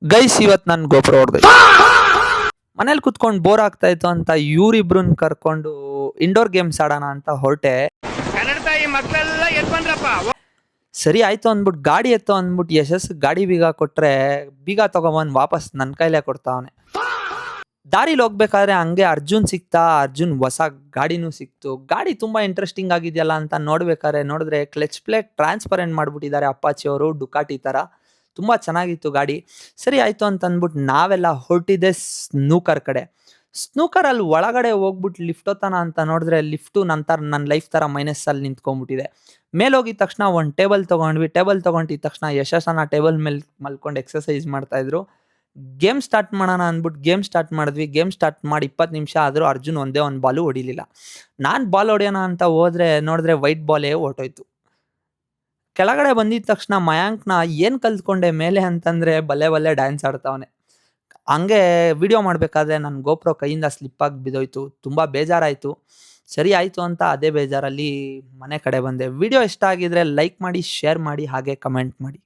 Guys ಇವತ್ತು ನಾನು ಗೋಪುರ ಹೊಡೆದೆ. ಮನೇಲಿ ಕುತ್ಕೊಂಡು ಬೋರ್ ಆಗ್ತಾ ಇತ್ತು ಅಂತ ಇವ್ರಿಬ್ರನ್ನ ಕರ್ಕೊಂಡು ಇಂಡೋರ್ ಗೇಮ್ಸ್ ಆಡೋಣ ಅಂತ ಹೊರಟೆ. ಸರಿ ಆಯ್ತು ಅಂದ್ಬಿಟ್ಟು ಗಾಡಿ ಎತ್ತು ಅಂದ್ಬಿಟ್ಟು ಯಶಸ್ ಗಾಡಿ ಬೀಗ ಕೊಟ್ರೆ ಬೀಗ ತಗೊಂಬಂದು ವಾಪಸ್ ನನ್ನ ಕೈಲೇ ಕೊಡ್ತಾವನೆ. ದಾರಿಲಿ ಹೋಗ್ಬೇಕಾದ್ರೆ ಹಂಗೆ ಅರ್ಜುನ್ ಸಿಕ್ತಾ. ಅರ್ಜುನ್ ಹೊಸ ಗಾಡಿನೂ ಸಿಕ್ತು. ಗಾಡಿ ತುಂಬಾ ಇಂಟ್ರೆಸ್ಟಿಂಗ್ ಆಗಿದೆಯಲ್ಲ ಅಂತ ನೋಡಿದ್ರೆ ಕ್ಲಚ್ ಪ್ಲೇಟ್ ಟ್ರಾನ್ಸ್ಪರೆಂಟ್ ಮಾಡ್ಬಿಟ್ಟಿದ್ದಾರೆ ಅಪ್ಪಾಚಿ ಅವರು, ಡುಕಾಟಿ ತರ. ತುಂಬಾ ಚೆನ್ನಾಗಿತ್ತು ಗಾಡಿ. ಸರಿ ಆಯ್ತು ಅಂತ ಅಂದ್ಬಿಟ್ಟು ನಾವೆಲ್ಲ ಹೊರಟಿದ್ದೆ ಸ್ನೂಕರ್ ಕಡೆ. ಸ್ನೂಕರ್ ಅಲ್ಲಿ ಒಳಗಡೆ ಹೋಗ್ಬಿಟ್ಟು ಲಿಫ್ಟ್ ಹೊತ್ತಾನ ಅಂತ ನೋಡಿದ್ರೆ ಲಿಫ್ಟು ನನ್ನ ಲೈಫ್ ತರ ಮೈನಸ್ ಅಲ್ಲಿ ನಿಂತ್ಕೊಂಡ್ಬಿಟ್ಟಿದೆ. ಮೇಲೆ ಹೋಗಿದ ತಕ್ಷಣ ಒಂದು ಟೇಬಲ್ ತಗೊಂಡ್ವಿ. ಟೇಬಲ್ ತಗೊಂಡಿದ ತಕ್ಷಣ ಯಶಸ್ಸನ್ನ ಟೇಬಲ್ ಮೇಲೆ ಮಲ್ಕೊಂಡು ಎಕ್ಸರ್ಸೈಸ್ ಮಾಡ್ತಾ ಇದ್ರು. ಗೇಮ್ ಸ್ಟಾರ್ಟ್ ಮಾಡೋಣ ಅಂದ್ಬಿಟ್ಟು ಗೇಮ್ ಸ್ಟಾರ್ಟ್ ಮಾಡಿದ್ವಿ. ಗೇಮ್ ಸ್ಟಾರ್ಟ್ ಮಾಡಿ 20 ನಿಮಿಷ ಆದರೂ ಅರ್ಜುನ್ ಒಂದೇ ಒಂದು ಬಾಲು ಹೊಡಿಲಿಲ್ಲ. ನಾನು ಬಾಲ್ ಹೊಡೆಯೋಣ ಅಂತ ನೋಡಿದ್ರೆ ವೈಟ್ ಬಾಲೇ ಹೊರ್ಟೋಯ್ತು. ಕೆಳಗಡೆ ಬಂದಿದ ತಕ್ಷಣ ಮಯಾಂಕ್ನ ಏನು ಕಲ್ತ್ಕೊಂಡೆ ಮೇಲೆ ಅಂತಂದ್ರೆ ಬಲ್ಲೆ ಡ್ಯಾನ್ಸ್ ಆಡ್ತಾವನೆ. ಹಂಗೆ ವಿಡಿಯೋ ಮಾಡಬೇಕಾದ್ರೆ ನನ್ನ ಗೋಪ್ರೋ ಕೈಯಿಂದ ಸ್ಲಿಪ್ ಆಗಿ ಬಿದ್ದೋಯ್ತು. ತುಂಬ ಬೇಜಾರಾಯಿತು. ಸರಿ ಆಯಿತು ಅಂತ ಅದೇ ಬೇಜಾರಲ್ಲಿ ಮನೆ ಕಡೆ ಬಂದೆ. ವಿಡಿಯೋ ಇಷ್ಟ ಆಗಿದ್ರೆ ಲೈಕ್ ಮಾಡಿ, ಶೇರ್ ಮಾಡಿ, ಹಾಗೆ ಕಮೆಂಟ್ ಮಾಡಿ.